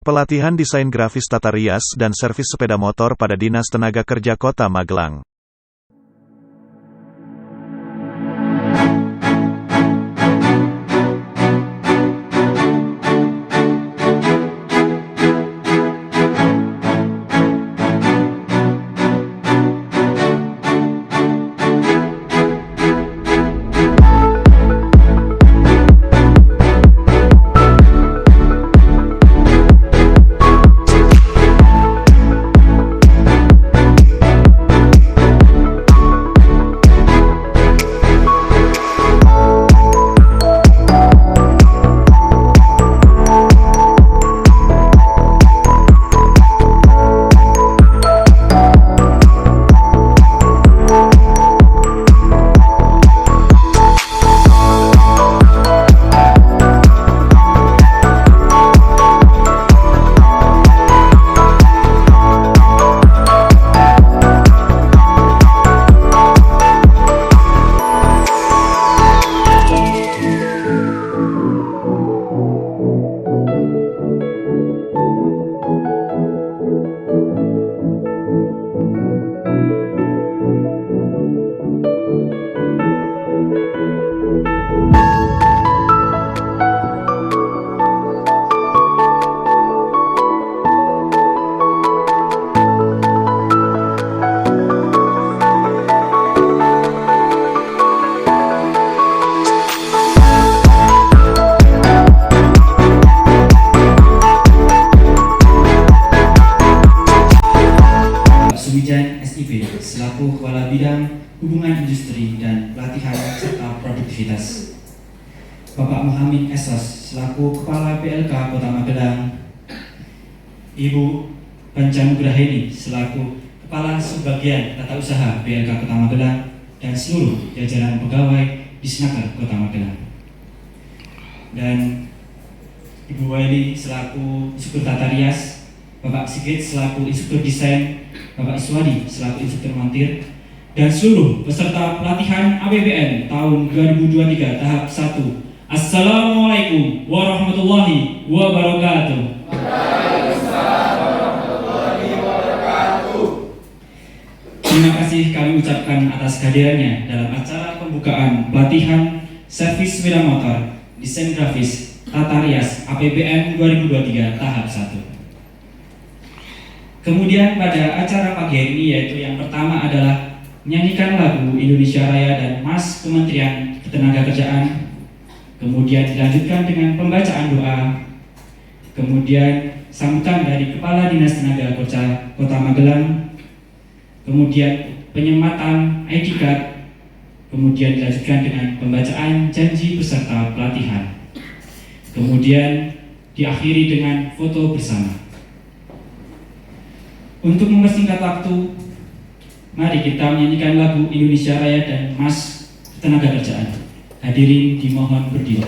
Pelatihan desain grafis tata rias dan servis sepeda motor pada Dinas Tenaga Kerja Kota Magelang. Selaku Kepala Bidang Hubungan Industri dan Pelatihan serta Produktivitas, Bapak Muhammad Esos selaku Kepala PLK Kota Magelang, Ibu Pancanugraheni selaku Kepala Subbagian Tata Usaha PLK Kota Magelang, dan seluruh jajaran pegawai di Disnaker Kota Magelang, dan Ibu Waili selaku Instruktur Tata Rias, Bapak Sigit selaku Instruktur Desain, Bapak Iswadi selaku Instruktur Montir, dan seluruh peserta pelatihan APBN tahun 2023 tahap 1. Assalamualaikum warahmatullahi wabarakatuh. Waalaikumsalam warahmatullahi wabarakatuh. Terima kasih kami ucapkan atas kehadirannya dalam acara pembukaan pelatihan servis sepeda motor, desain grafis, tata rias APBN 2023 tahap 1. Kemudian pada acara pagi hari ini, yaitu yang pertama adalah menyanyikan lagu Indonesia Raya dan Mas Kementerian Ketenagakerjaan, kemudian dilanjutkan dengan pembacaan doa, kemudian sambutan dari Kepala Dinas Tenaga Kerja Kota Magelang, kemudian penyematan ID card, kemudian dilanjutkan dengan pembacaan janji peserta pelatihan, kemudian diakhiri dengan foto bersama. Untuk mempersingkat waktu, mari kita menyanyikan lagu Indonesia Raya dan Mas Ketenagakerjaan. Hadirin dimohon berdiri.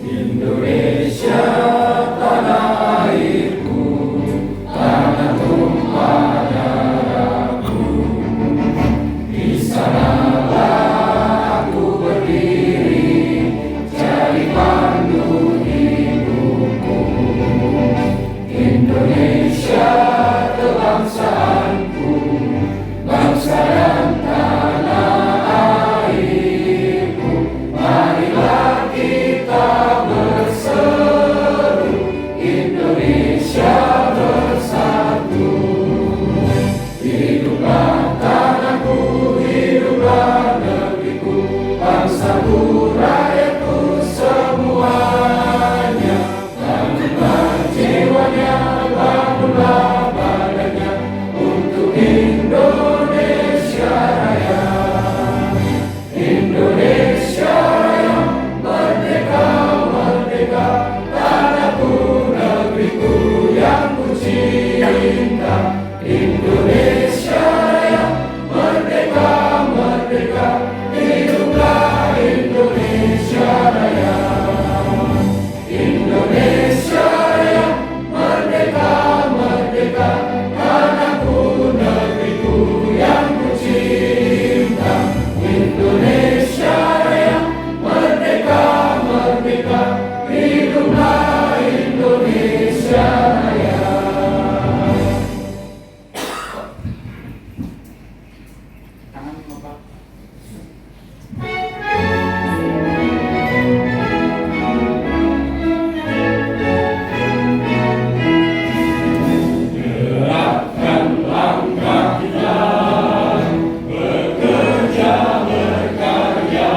Indonesia tanah airku, tanah tumpah darahku, di sanalah aku berdiri, cari pandu hidupku. Indonesia kebangsaanku, bangsa dan tanah airku, marilah kita berseru, Indonesia bersatu. Hiduplah tanahku, hiduplah negeriku, bangsaku, rakyatku semuanya. Bangunlah jiwanya, bangunlah badannya, untuk Indonesia Raya. Indonesia Raya, merdeka, merdeka, tanahku, negeriku yang ku cinta. Indonesia Raya, merdeka, merdeka, hiduplah Indonesia Raya. Indonesia Raya, merdeka. Indonesia Raya. Gerakkan langkah kita, bekerja berkarya,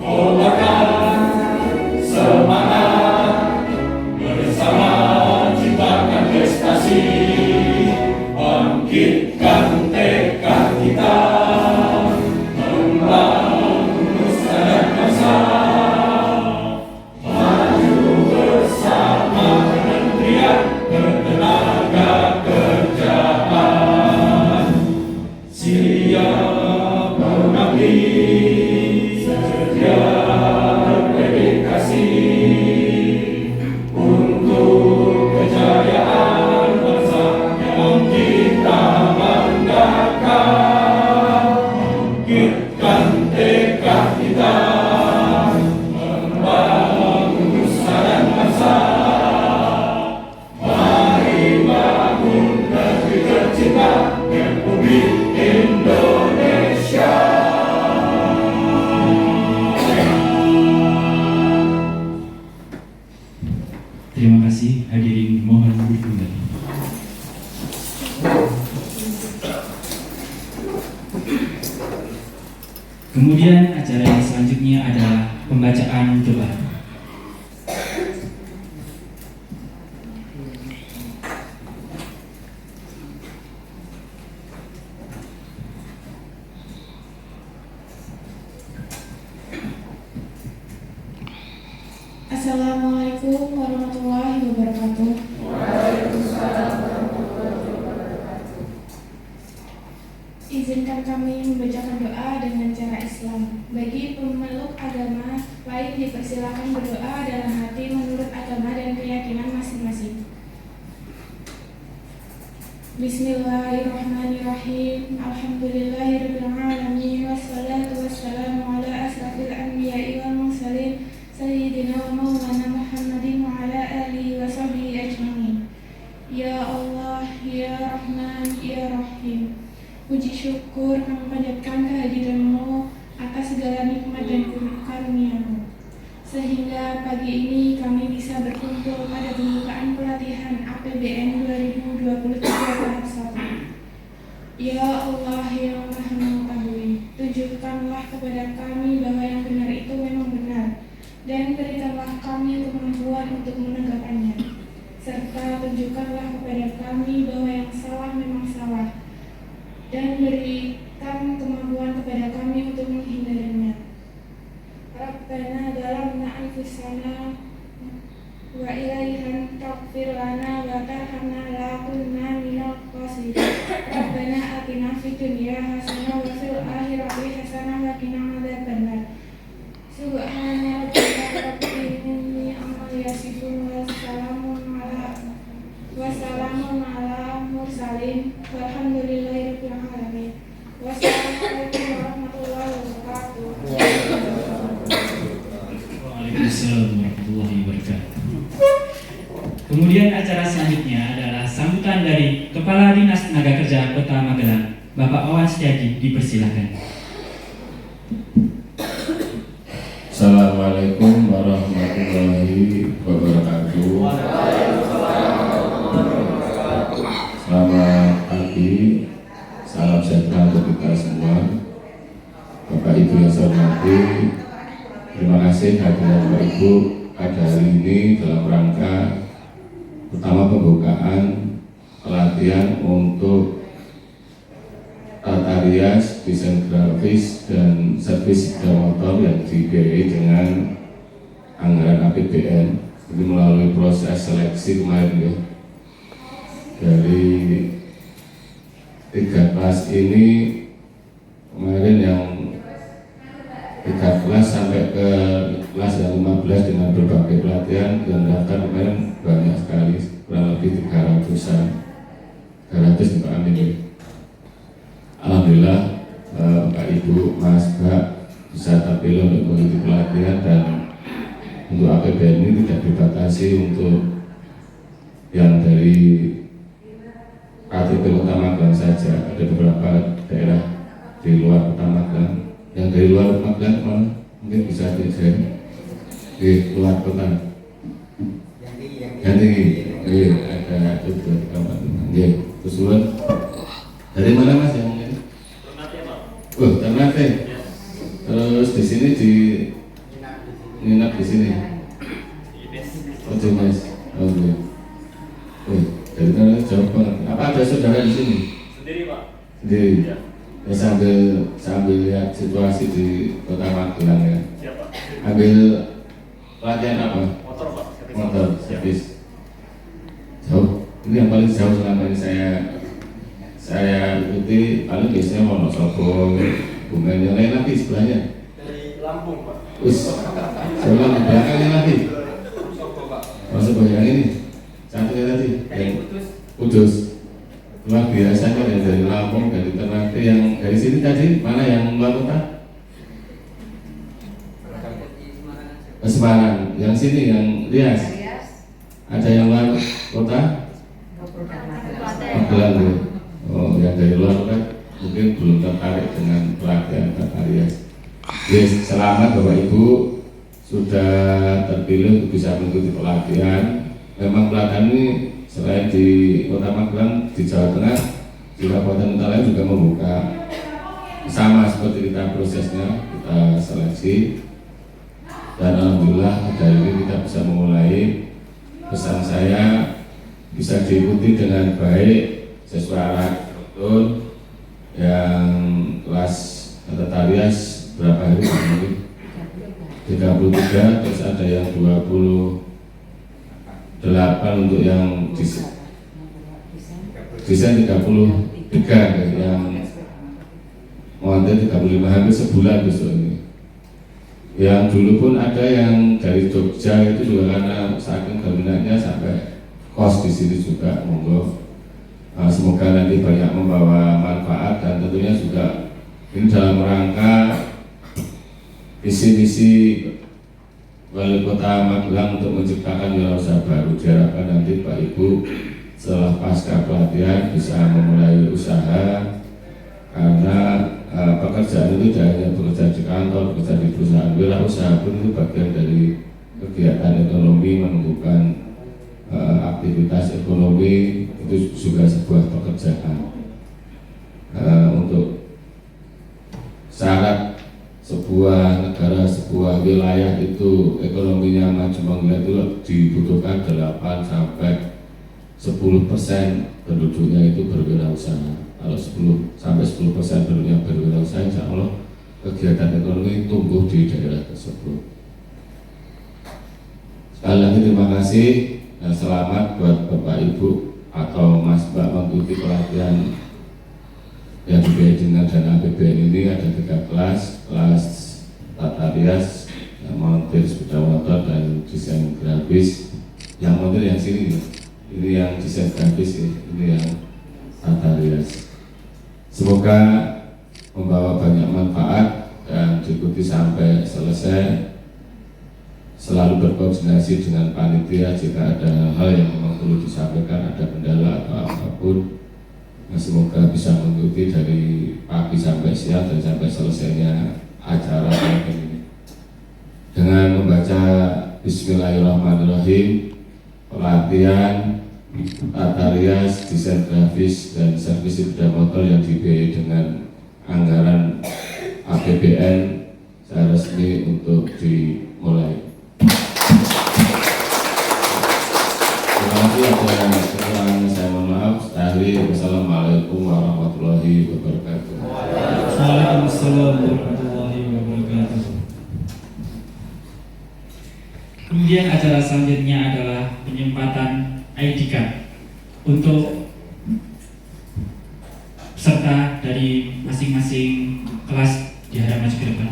kobarkan semangat, bersama ciptakan prestasi, bangkitkan tekad kita, membangun nusa dan bangsa, maju bersama Kementerian Ketenagakerjaan, siap mengabdi, setia berdedikasi untuk kejayaan bangsa yang kita banggakan. Bangkitkan tekad kita, membangun nusa dan bangsa, mari bangun negeri tercinta Republik Indonesia. Terima kasih hadirin, mohon duduk kembali. Kemudian acara yang selanjutnya adalah pembacaan doa. Assalamualaikum warahmatullahi wabarakatuh. Izinkan kami membacakan doa dengan cara Islam. Bagi pemeluk agama lain dipersilakan berdoa dalam hati menurut agama dan keyakinan masing-masing. Bismillahirrahmanirrahim. Alhamdulillahirabbil alamin, wassalatu wassalamu ala asrafil anbiya'i wal mursalin sayyidina wa maulana Muhammadin wa ala alihi wa sahbihi ajma'in. Ya Allah, ya Rahman, ya Rahim, puji syukur kami panjatkan kehadiran-Mu atas segala nikmat dan karunia-Mu, sehingga pagi ini kami bisa berkumpul pada pembukaan pelatihan APBN 2023 tahap 1. Ya Allah yang Maha Mengetahui, tunjukkanlah kepada kami bahwa yang benar itu memang benar, dan berikanlah kami kemampuan untuk menegakkannya, serta tunjukkanlah kepada kami bahwa yang salah memang salah, dan berikan kemampuan kepada kami untuk menghindarinya. Rabbana dalamna anfusana wa ilaihan taghfir lana wa tarhamna lakunna minal khasirin. Rabbana atina fid dunya hasanah wa fil akhirati hasanah wa qina adzabannar. Subhana rabbika rabbil izzati amma yasifun wa salamun ala mursalin walhamdulillahirabbil alamin. Wassalamualaikum warahmatullahi wabarakatuh. Waalaikumsalam warahmatullahi wabarakatuh. Kemudian acara selanjutnya adalah sambutan dari Kepala Dinas Tenaga Kerja Kota Magelang, Bapak Wawan Setiaji, dipersilakan. Assalamualaikum warahmatullahi wabarakatuh. Selamat pagi, salam sejahtera untuk kita semua. Bapak Ibu yang saya hormati, terima kasih hadirin Bapak Ibu pada hari ini dalam rangka pertama pembukaan pelatihan untuk tata rias, desain grafis, dan servis sepeda motor yang dibiayai dengan anggaran APBN. Ini melalui proses seleksi kemarin ya, dari 3 kelas ini kemarin yang 3 kelas sampai ke kelas yang 15 dengan berbagai pelatihan dan daftar kemarin banyak sekali, kurang lebih 300-an, 300 Pak Amin ya. Alhamdulillah Pak Ibu, Mas, Mbak bisa terpilih untuk mengikuti pelatihan, dan untuk APBN ini tidak dibatasi untuk Kota Magelang saja, ada beberapa daerah di luar Kota Magelang. Yang dari luar Magelang mana? Mungkin bisa di luar kota. Yang tinggi. Ada itu kamar. Terus dari mana Mas yang ini? Oh, Ternate. Terus di sini di nginap di sini. Oh, Mas. Oke. Dari mana jauh banget. Apa ada saudara di sini? Sendiri Pak. Sendiri. Ya, sambil lihat situasi di Kota Magelang ya. Siapa? Ambil pelatihan apa? Motor Pak. Motor servis. Jauh. Ini yang paling jauh selama ini saya ikuti paling biasanya Wonosobo, Bumen, yang lain lagi sebelahnya. Dari Lampung Pak. Sebelah di belakangnya lagi. Wonosobo yang ini. Satunya tadi. Yang Kudus. Luar biasa kan yang dari Lampung, dari Ternate, yang dari sini tadi mana yang luar kota? Semarang. Yang sini yang Rias. Ada yang luar kota? Magelang ya. Oh, yang dari luar kota mungkin belum tertarik dengan pelatihan Tata Rias. Yes, selamat Bapak Ibu sudah terpilih untuk bisa mengikuti pelatihan. Memang pelatihan ini selain di Kota Magelang, di Jawa Tengah, di kabupaten kota lain juga membuka. Sama seperti kita prosesnya, kita seleksi. Dan alhamdulillah hari ini kita bisa memulai. Pesan saya bisa diikuti dengan baik sesuai arahan instruktur. Yang kelas Tata Rias berapa hari mungkin? 33, terus ada yang 28 untuk yang desain 33, yang montir 35, hampir sebulan besok ini. Yang dulu pun ada yang dari Jogja itu juga karena saking berminatnya sampai kos di sini juga, monggo. Semoga nanti banyak membawa manfaat dan tentunya juga ini dalam rangka visi-misi Wali Kota Magelang untuk menciptakan wirausaha baru. Diharapkan nanti Pak Ibu setelah pasca pelatihan bisa memulai usaha, karena pekerjaan itu tidak hanya bekerja di kantor, bekerja di perusahaan. Wirausaha pun itu bagian dari kegiatan ekonomi, menumbuhkan aktivitas ekonomi, itu juga sebuah pekerjaan. Untuk syarat sebuah negara, sebuah wilayah itu ekonominya maju menggila itu dibutuhkan 8-10% penduduknya itu berwirausaha. Kalau 10-10% penduduknya berwirausaha, insya Allah kegiatan ekonomi tumbuh di daerah tersebut. Sekali lagi terima kasih dan selamat buat Bapak Ibu atau Mas Mbak mengikuti pelatihan yang dibiayai dengan dana APBN ini. Ada 3 kelas Tata Rias, yang montir sepeda motor dan desain grafis. Yang montir yang sini, ini yang desain grafis, ini yang Tata Rias. Semoga membawa banyak manfaat dan diikuti sampai selesai. Selalu berkoordinasi dengan panitia jika ada hal yang memang perlu disampaikan, ada kendala atau apapun. Semoga bisa mengikuti dari pagi sampai siang dan sampai selesainya acara ini. Dengan membaca Bismillahirrahmanirrahim, pelatihan Tata Rias, desain grafis dan servis sepeda motor yang dibiayai dengan anggaran APBN, saya resmi untuk dimulai. Terima kasih atas kekurangan saya, mohon maaf. Wassalamualaikum warahmatullahi wabarakatuh. Waalaikumsalam warahmatullahi wabarakatuh. Kemudian acara selanjutnya adalah penyempatan ID card untuk peserta dari masing-masing kelas di halaman maju ke depan.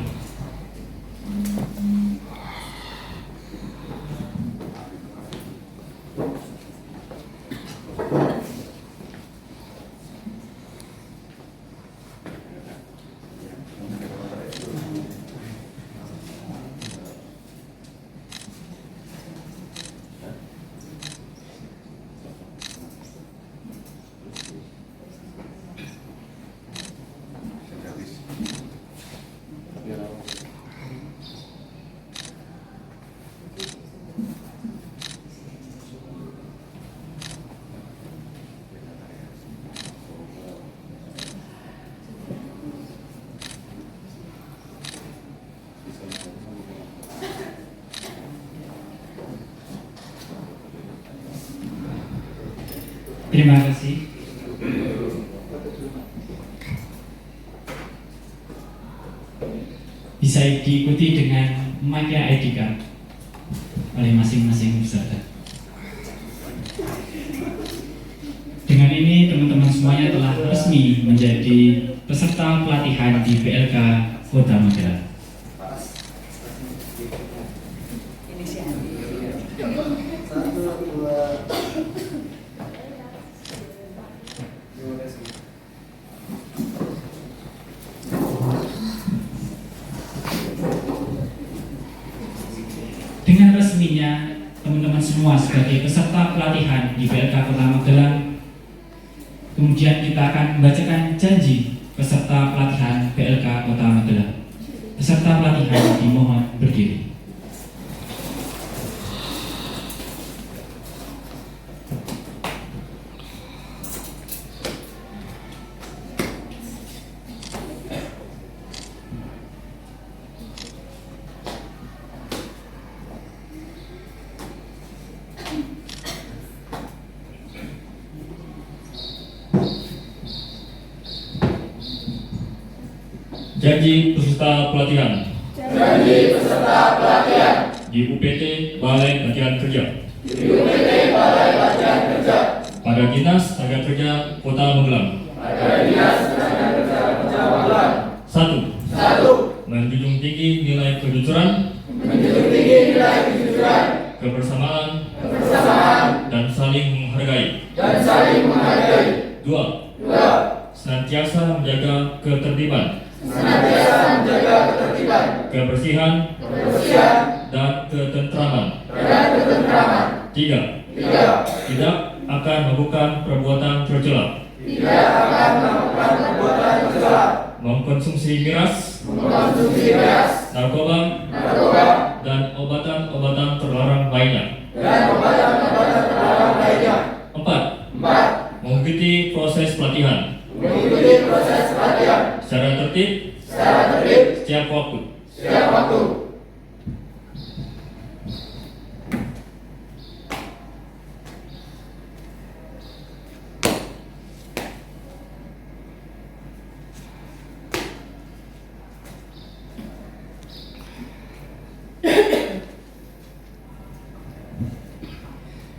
Terima kasih. Bisa diikuti dengan memakai ID card oleh masing-masing peserta. Dengan ini teman-teman semuanya telah resmi menjadi peserta pelatihan di PLK Kota Magelang. Dengan resminya teman-teman semua sebagai peserta pelatihan di PLK Kota Magelang, kemudian kita akan membacakan janji peserta pelatihan PLK Kota Magelang. Peserta pelatihan dimohon berdiri. Janji peserta pelatihan. Janji peserta pelatihan. Di UPT Balai Latihan Kerja. Di UPT Balai Latihan Kerja. Pada Dinas Tenaga Kerja Kota Magelang. Pada Dinas Tenaga Kerja Kota Magelang. 1. Menjunjung tinggi nilai kejujuran. Menjunjung tinggi nilai kejujuran. Kebersamaan. Dan saling menghargai. 2. Senantiasa menjaga ketertiban. Kebersihan dan ketentraman. 3. Tidak akan melakukan perbuatan tercela. Mengkonsumsi miras, narkoba, dan obatan-obatan terlarang lainnya. 4. Mengikuti proses pelatihan. Secara tertib. Setiap waktu.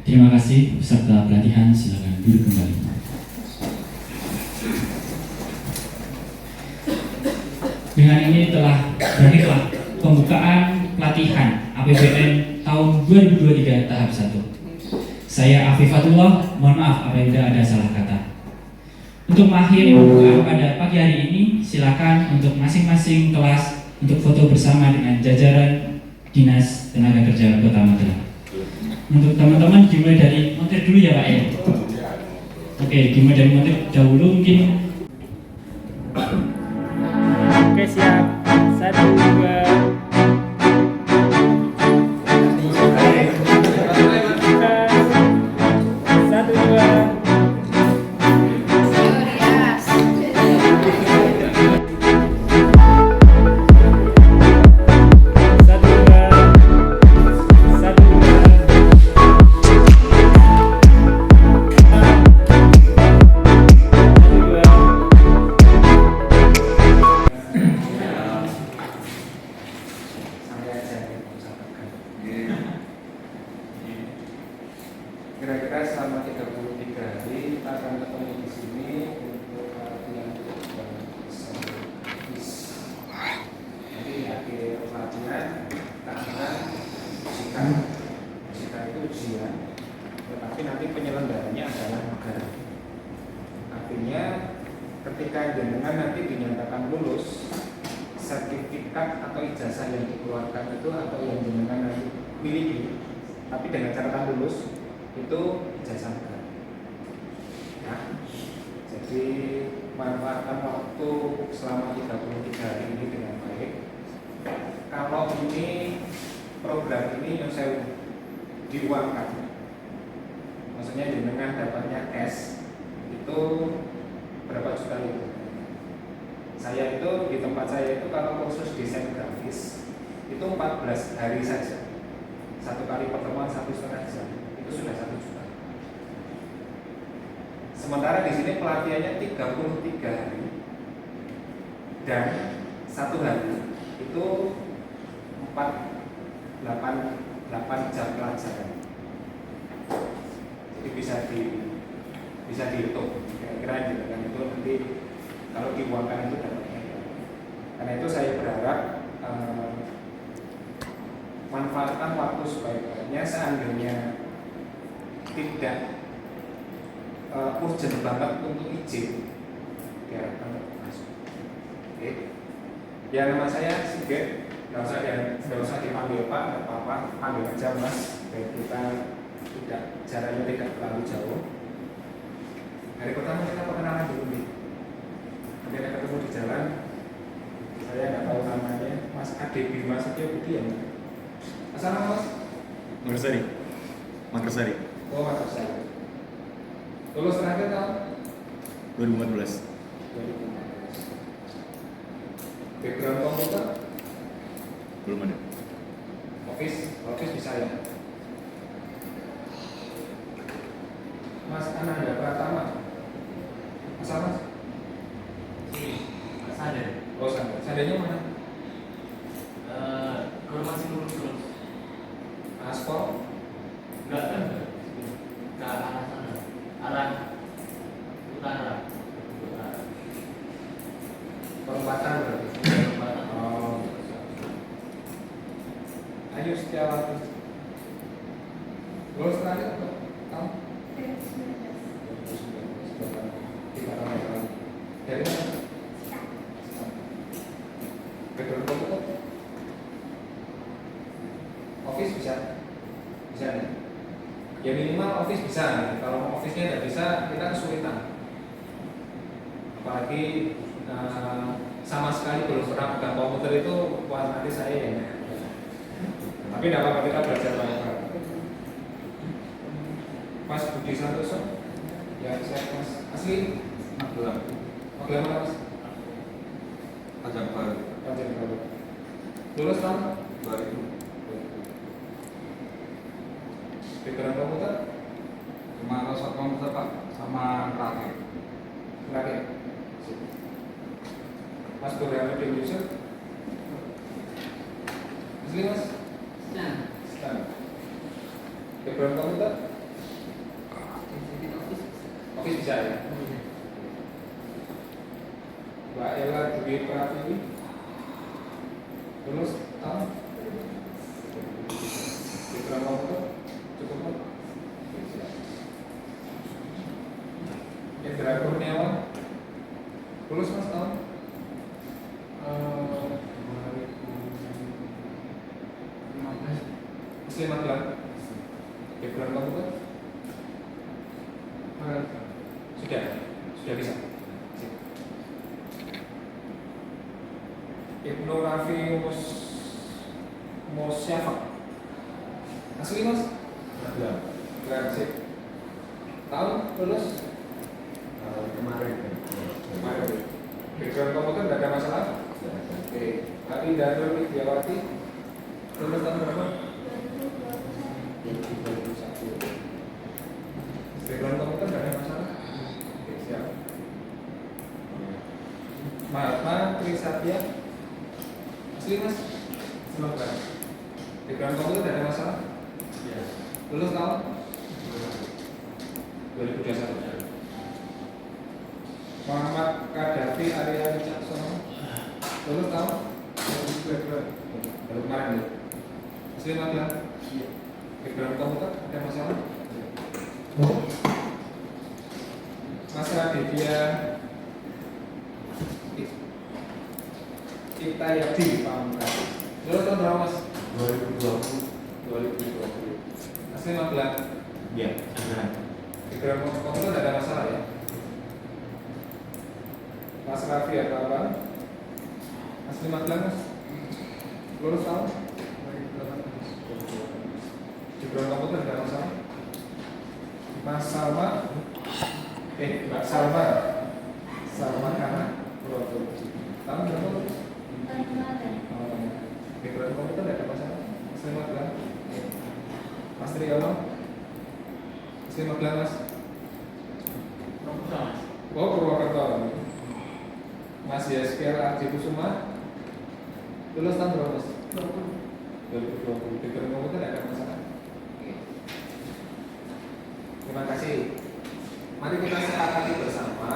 Terima kasih peserta pelatihan, silakan duduk kembali. Dengan ini telah berakhirlah pembukaan pelatihan APBN tahun 2023 tahap 1. Saya Afifatullah, mohon maaf apabila ada salah kata. Untuk mengakhiri pembukaan pada pagi hari ini, silakan untuk masing-masing kelas untuk foto bersama dengan jajaran Dinas Tenaga Kerja Kota Magelang. Untuk teman-teman dimulai dari montir dulu ya Pak ya. Oke, dimulai dari montir dahulu mungkin. Oke, siap. 1, 2. Kira-kira selama 33 hari kita akan ketemu di sini untuk latihan servis. Nanti di akhir latihan kita akan musika itu ujian, tetapi nanti penyelenggaranya adalah negara. Artinya ketika jenengan nanti dinyatakan lulus, sertifikat atau ijazah yang dikeluarkan itu atau yang jenengan nanti miliki, tapi dengan catatan lulus itu ijazah negara. Ya. Jadi manfaatkan waktu selama 33 hari ini dengan baik. Kalau ini program ini yang saya diuangkan, maksudnya dengan dapatnya cash itu berapa juta itu? Saya itu di tempat saya itu kalau kursus desain grafis itu 14 hari saja, satu kali pertemuan 1,5 jam. Itu sudah 1 juta. Sementara di sini pelatihannya 33 hari dan 1 hari itu 8 jam pelajaran. Jadi bisa dihitung kira-kira gitu kan, itu nanti kalau diuangkan itu dapatnya. Karena itu saya berharap manfaatkan waktu sebaik-baiknya. Seandainya tidak urgent banget untuk izin, diharapkan masuk. Oke. Ya, nama saya Sigit. Nggak usah dipanggil Pak, nggak apa-apa, panggil aja Mas. Biar kita jaraknya tidak terlalu jauh. Hari pertama kita perkenalan dulu nih. Nanti kita ketemu di jalan. Saya nggak tahu namanya, Mas Ade Bima Setio Budi ya. Asal nama Mas? Makassari. Oh, Makassari. Lulus terakhir tahun 2014. 2014. Background komputer? Belum ada. Office bisa ya. Mas Ananda Pratama. Asal Mas? Sadar. Oh, Sadarnya mana? Kalau masih lurus terus. Aspol? Enggak kan? Ke arah sana. Arah utara. Perempatan berarti. Perempatan. Oh. Ayo Setiawati. Lulus terakhir apa? Tahun? 2019. 3 tahun yang lalu. Dari mana? Background komputer? Office bisa? Bisa nih? Ya minimal Office bisa. Kalau Office-nya tidak bisa, kita kesulitan. Apalagi sama sekali belum pernah pegang komputer itu, wah nanti saya ya. Tapi tidak apa-apa, kita belajar banyak-banyak. Mas Budi Santoso, ya saya Mas asli Magelang. Magelang mana Mas? Pajakbaru. Pajakbaru. Lulus tahun 2000. background komputer? Cuma rasa komputer Pak, sama rakit. Rakit. Mas Burhanuddin Yusuf, asli Mas? Stan. Background komputer? Office bisa ya? Mbak Ella Dwi Pratiwi, lulus tahun? Background komputer? Cukup Pak? Indra Kurniawan, lulus Mas tahun? 2015. Background komputer? Sudah bisa. Ibnu Rafi Mosyafak, asli Mas? Sip. Tahun lulus? Kemarin. Background komputer tidak ada masalah? Oke. Tapi Darul Widyawati, lulus tahun berapa? 2021. Background komputer tidak ada masalah? Oke, siap. Mahatma Trisatya, asli Mas? Semoga. Background komputer tidak ada masalah? Ya. Lulus tahun? 2021. Muhammad Kadafi Arya Wicaksono, lulus tahun? 2022. Baru kemarin ya? Asli Magelang? Iya. Background komputer ada masalah? Mas Raditya Kita Yadi Pamungkas, lulus tahun berapa Mas? 2020. Asli Magelang? Iya. Background komputer tidak ada masalah ya? Mas Raffi atau apa? Asli Magelang Mas? Lulus tahun? 2018. Background komputer tidak ada masalah? Mas Salma? Mbak Salma Kana? Tahun berapa lulus? Background komputer tidak ada masalah? Asli Magelang? Mas Triyono? Asli Magelang Mas? Yaskiel Ardi Kusuma lulus tahun berapa Mas? 2020. Background komputer ada masalah? Oke. Terima kasih. Mari kita sepakati bersama.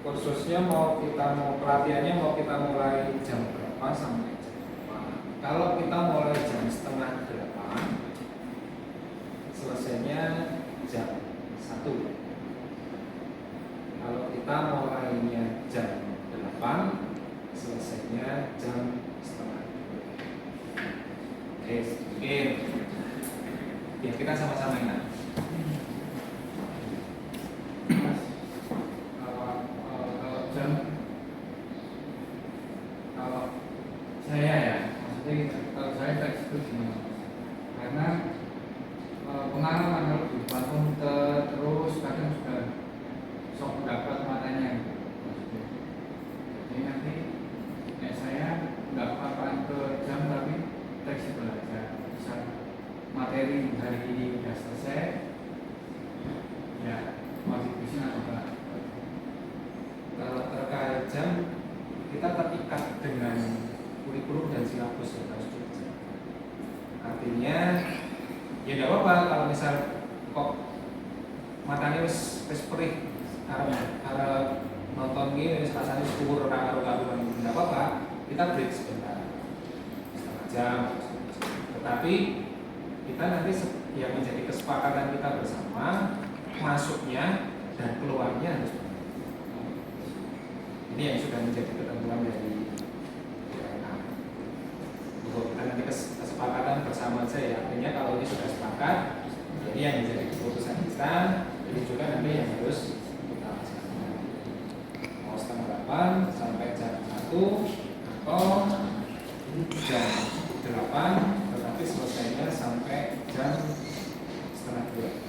Kursusnya pelatihannya mau kita mulai jam berapa sampai jam berapa? Kalau kita mulai jam 7:30, selesainya jam 1. Kalau kita mulainya jam 8, selesainya jam 1:30. Oke, ya kita sama-sama ingat. Kalau saya ya, maksudnya gitu, kalau saya tak setuju gimana? Karena pengalaman kalau di depan komputer terus kadang sudah sok dapat matanya maksudnya. Jadi nanti kayak saya nggak apa-apa ke jam tapi fleksibel aja. Misal materi hari ini udah selesai, ya kontribusinya atau enggak. Kalau terkait jam, kita terikat dengan kurikulum dan silabus yang harus dikerjakan. Artinya, ya tidak apa-apa kalau misal kok matanya wis perih, harap nonton ini rasanya syukur karuan tidak apa-apa, kita break sebentar, setengah jam. Tetapi kita nanti yang menjadi kesepakatan kita bersama, masuknya dan keluarnya harus benar. Ini yang sudah menjadi ketentuan dari UNA. Kita nanti kesepakatan bersama saja. Artinya kalau ini sudah sepakat, jadi yang menjadi keputusan kita, ini juga nanti yang harus kita laksanakan. Mau 7:30 sampai jam 1 atau jam 8, tetapi selesainya sampai jam 1:30.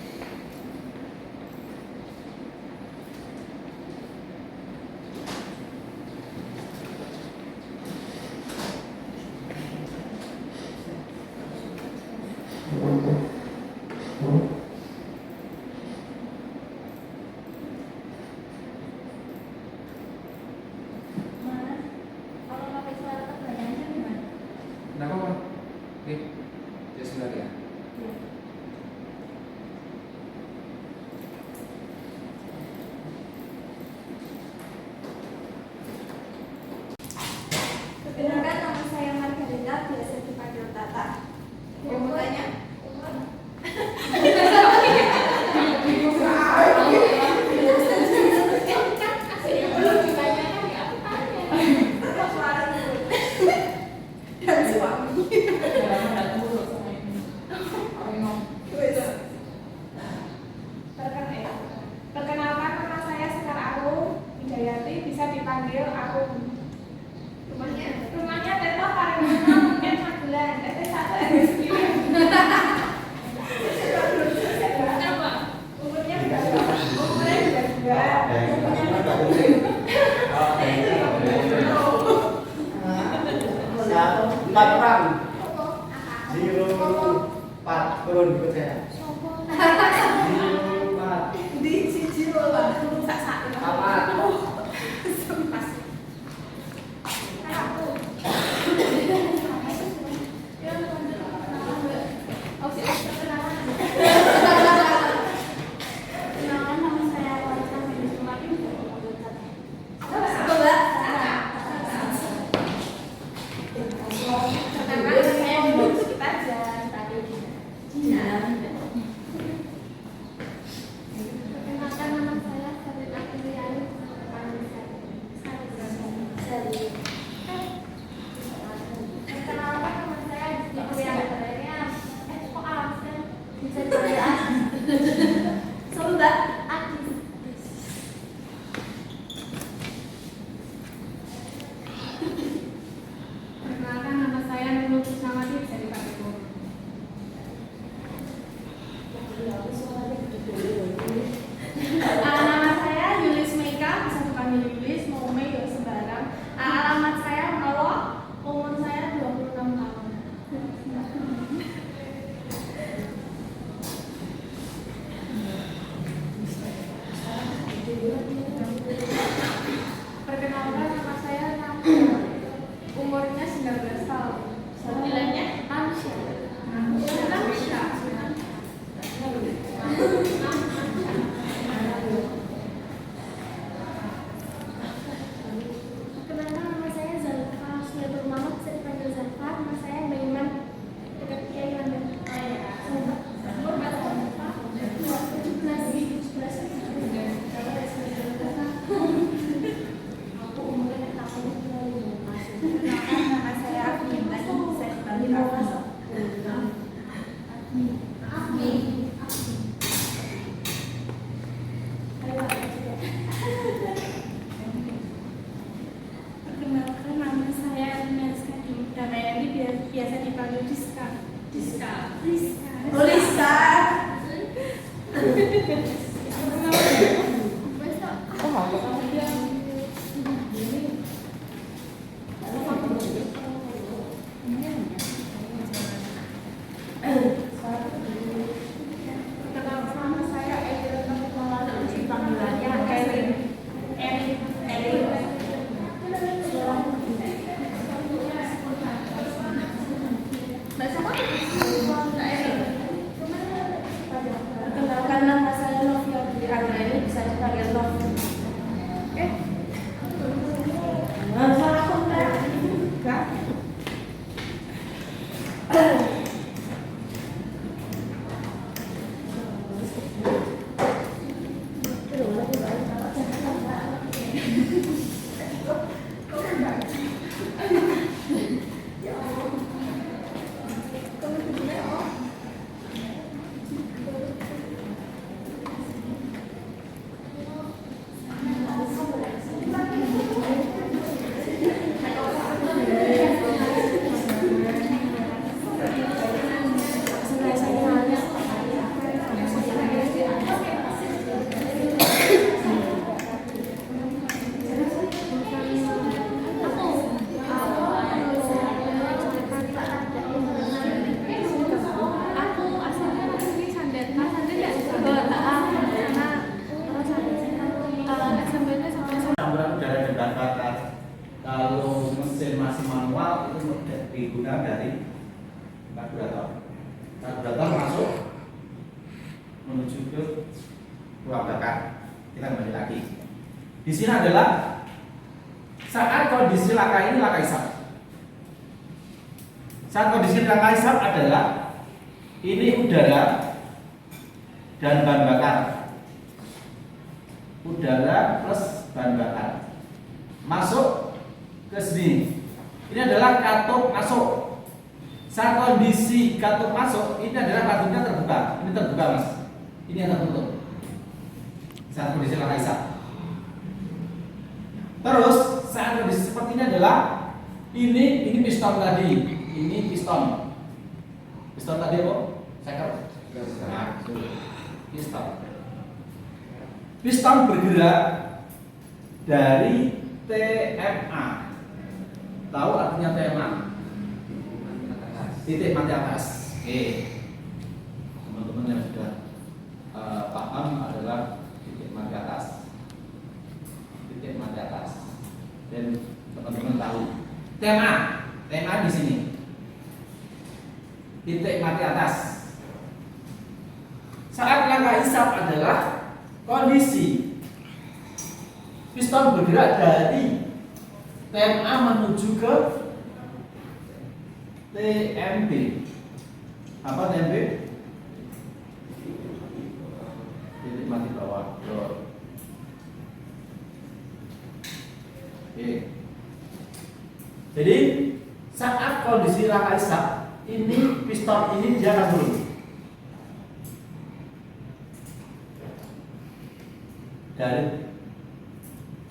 Mas, kalau pakai suara kebanyakan gimana? Tidak apa-apa. Perkenalkan nama saya Novia Putri ini bisa dipanggil Nov. Suara aku enggak? Campuran udara dan bahan bakar. Kalau mesin masih manual itu digunakan dari karburator. Karburator masuk menuju ke ruang bakar. Kita kembali lagi. Di sini adalah saat kondisi laka ini laka hisap. Saat kondisi laka hisap adalah ini udara dan bahan bakar. Udara plus bahan bakar masuk ke sini. Ini adalah katup masuk. Saat kondisi katup masuk, ini adalah katupnya terbuka. Ini terbuka, Mas. Ini yang tertutup. Saat kondisi laka hisap. Terus saat kondisi seperti ini adalah ini piston tadi. Ini piston. Piston tadi apa? Seker. Piston. Piston bergerak dari TMA. Tahu artinya TMA? Titik mati atas. Oke. Teman-teman yang sudah paham adalah titik mati atas. Titik mati atas. Dan teman-teman tahu TMA. TMA di sini. Titik mati atas. Saat laka hisap adalah kondisi piston bergerak dari TMA menuju ke TMB. Apa TMB? Titik mati bawah. Oke. Jadi saat kondisi laka hisap ini piston ini dia akan turun.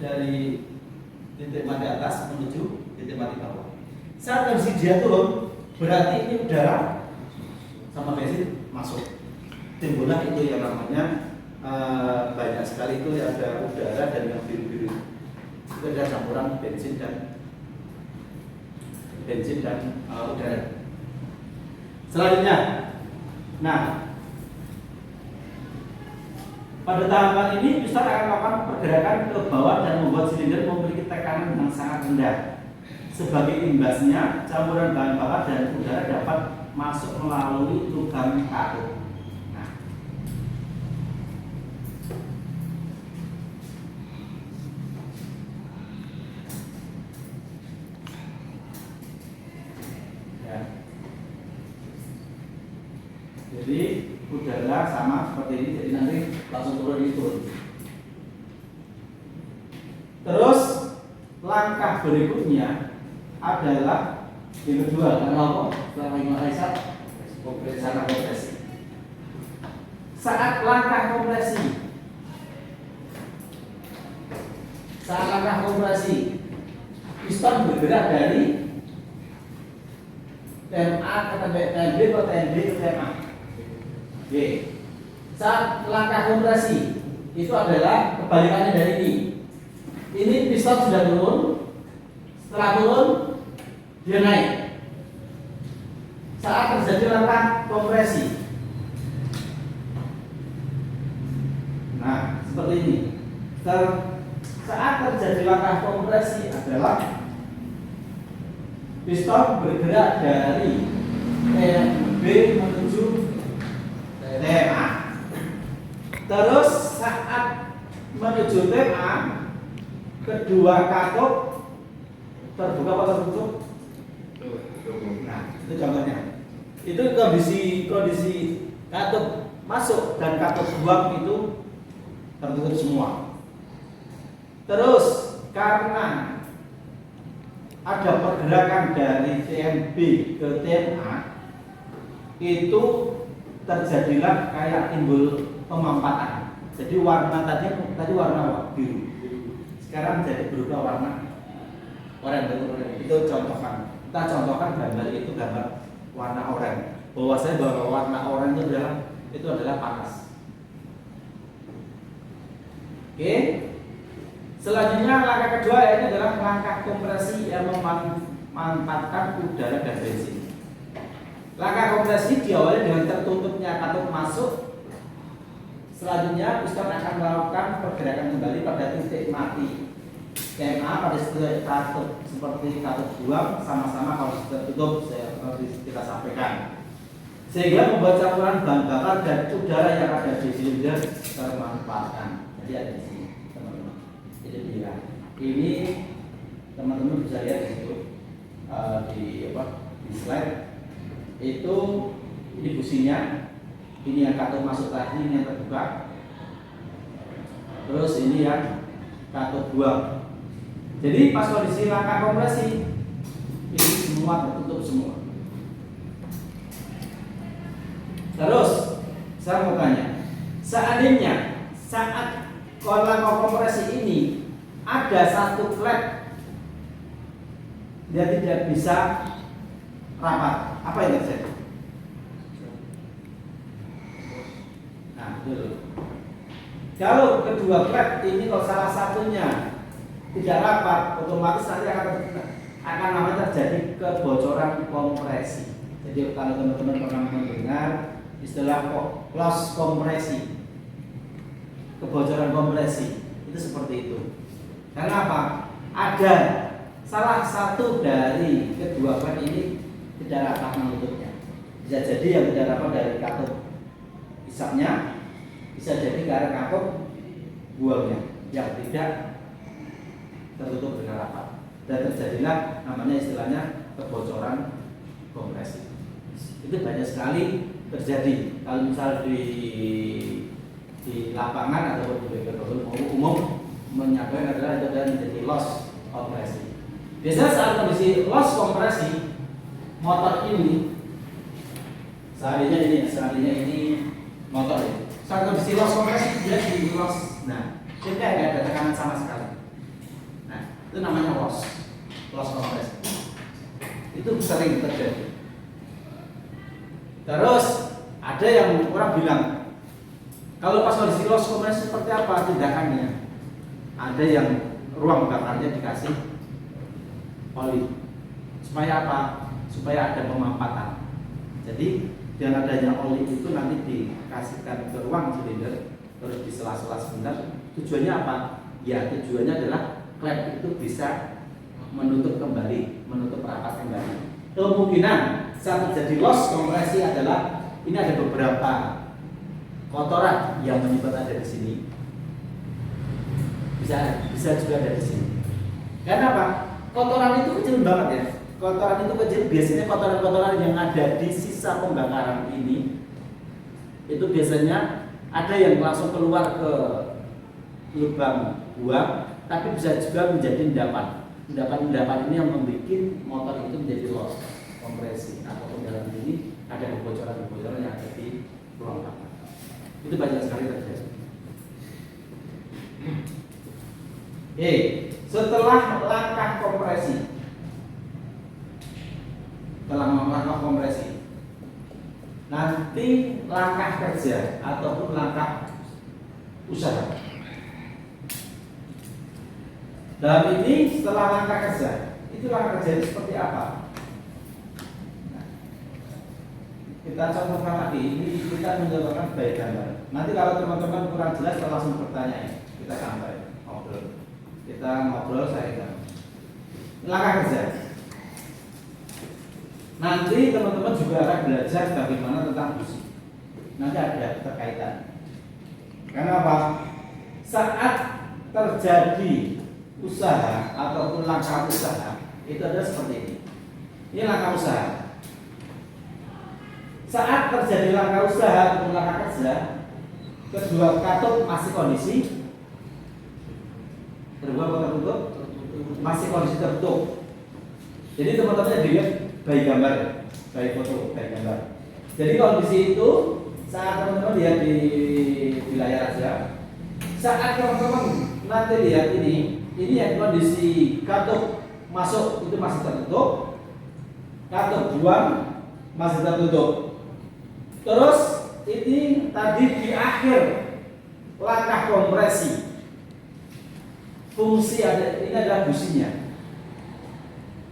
Dari titik mati atas menuju titik mati bawah. Saat kondisi dia turun, berarti ini udara sama bensin masuk. Timbullah itu yang namanya banyak sekali itu ada udara dan yang biru-biru. Itu ada campuran bensin dan udara. Selanjutnya, nah, pada tahapan ini piston akan melakukan pergerakan ke bawah dan membuat silinder memiliki tekanan yang sangat rendah. Sebagai imbasnya, campuran bahan bakar dan udara dapat masuk melalui lubang katup. Nah, ya. Jadi udara sama seperti ini, jadi nanti langsung turun itu. Terus langkah berikutnya adalah yang kedua, karena setelah mengisap kompresi. Saat langkah kompresi, piston bergerak dari TMA ke TMB ke TMB ke TMA. Oke. Saat langkah kompresi itu adalah kebalikannya dari ini. Ini piston sudah turun, setelah turun dia naik. Saat terjadi langkah kompresi, nah seperti ini. Saat terjadi langkah kompresi adalah piston bergerak dari TMB menuju TMA. Terus saat menuju TMA, kedua katup terbuka atau tertutup? Nah, itu contohnya. Itu kondisi katup masuk dan katup buang itu tertutup semua. Terus karena ada pergerakan dari TMB ke TMA, itu terjadilah kayak timbul pemampatan. Jadi warna tadi warna biru, sekarang jadi berubah warna oranye. Itu contohkan. Kita contohkan gambar itu gambar warna oranye. Bahwasanya bahwa warna oranye itu adalah panas. Oke. Selanjutnya langkah kedua ini adalah langkah kompresi yang memanfaatkan udara dan bensin. Langkah kompresi diawali dengan tertutupnya katup masuk. Selanjutnya piston akan melakukan pergerakan kembali pada titik mati TMA pada titik katup seperti katup buang, sama-sama harus tertutup seperti kita sampaikan, sehingga membuat campuran bahan bakar dan udara yang ada di silinder termanfaatkan. Jadi ada di sini teman-teman. Jadi dia ini teman-teman bisa lihat di situ di slide itu. Ini businya, ini yang katup masuk tadi, ini yang terbuka, terus ini yang katup buang. Jadi pas kondisi langkah kompresi ini semua tertutup semua. Terus saya mau tanya, seandainya saat langkah kompresi ini ada satu flap dia tidak bisa rapat, apa yang terjadi? Nah, dulu. Kalau kedua flap ini kalau salah satunya tidak rapat, otomatis nanti akan namanya terjadi kebocoran kompresi. Jadi kalau teman-teman pernah mendengar istilah loss kompresi, kebocoran kompresi, itu seperti itu. Karena apa? Ada salah satu dari kedua flap ini tidak rapat menutupnya. Bisa jadi yang tidak rapat dari katup isapnya, bisa jadi karena katup buangnya yang tidak tertutup dengan rapat, dan terjadilah namanya istilahnya kebocoran kompresi. Itu banyak sekali terjadi. Kalau misal di lapangan atau di bengkel umum menyampaikan adalah itu adalah menjadi loss kompresi. Biasanya saat kondisi loss kompresi motor ini, seandainya ini motor ini, saat kondisi loss kompresi dia di loss, nah dia nggak ada tekanan sama sekali. Itu namanya loss kompresi. Itu sering terjadi. Terus ada yang orang bilang, kalau pas kondisi loss kompresi seperti apa tindakannya? Ada yang ruang bakarnya dikasih oli. Supaya apa? Supaya ada pemampatan. Jadi dengan adanya oli itu nanti dikasihkan ke ruang silinder, terus di sela-sela sebentar. Tujuannya apa? Ya tujuannya adalah klep itu bisa menutup rapat kembali. Kemungkinan saat terjadi loss kompresi adalah ini ada beberapa kotoran yang menyebabkan ada di sini. Bisa juga ada di sini. Karena apa? Kotoran itu kecil banget ya. Kotoran itu kecil, biasanya kotoran-kotoran yang ada di sisa pembakaran ini itu biasanya ada yang langsung keluar ke lubang buang, tapi bisa juga menjadi endapan. Endapan ini yang membuat motor itu menjadi loss kompresi, ataupun dalam ini ada kebocoran yang ada di ruang bakar. Itu banyak sekali terjadi. Setelah langkah kompresi, kompresi. Nanti langkah kerja ataupun langkah usaha. Dalam ini setelah langkah kerja, itu langkah kerja itu seperti apa? Nah, kita contohkan lagi, ini kita mencontohkan baik gambar. Nanti kalau teman-teman kurang jelas, kita langsung bertanya, kita sampai ngobrol. Kita ngobrol, saya bilang langkah kerja. Nanti teman-teman juga akan belajar bagaimana tentang busi. Nanti ada terkaitan. Kenapa? Saat terjadi usaha ataupun langkah usaha itu adalah seperti ini. Ini langkah usaha. Saat terjadi langkah usaha ataupun langkah kerja, kedua katup masih kondisi terbuka atau tertutup, masih kondisi tertutup. Jadi teman-teman dilihat baik gambar, baik foto, baik gambar. Jadi kondisi itu saat teman-teman lihat di layar aja. Saat teman-teman nanti lihat ini yang kondisi katup masuk itu masih tertutup, katup buang masih tertutup. Terus ini tadi di akhir langkah kompresi, fungsi ini adalah businya.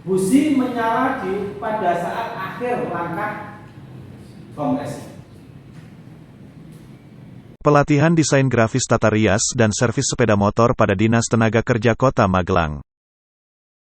Busi menyala pada saat akhir langkah kompresi. Pelatihan desain grafis tata rias dan servis sepeda motor pada Dinas Tenaga Kerja Kota Magelang.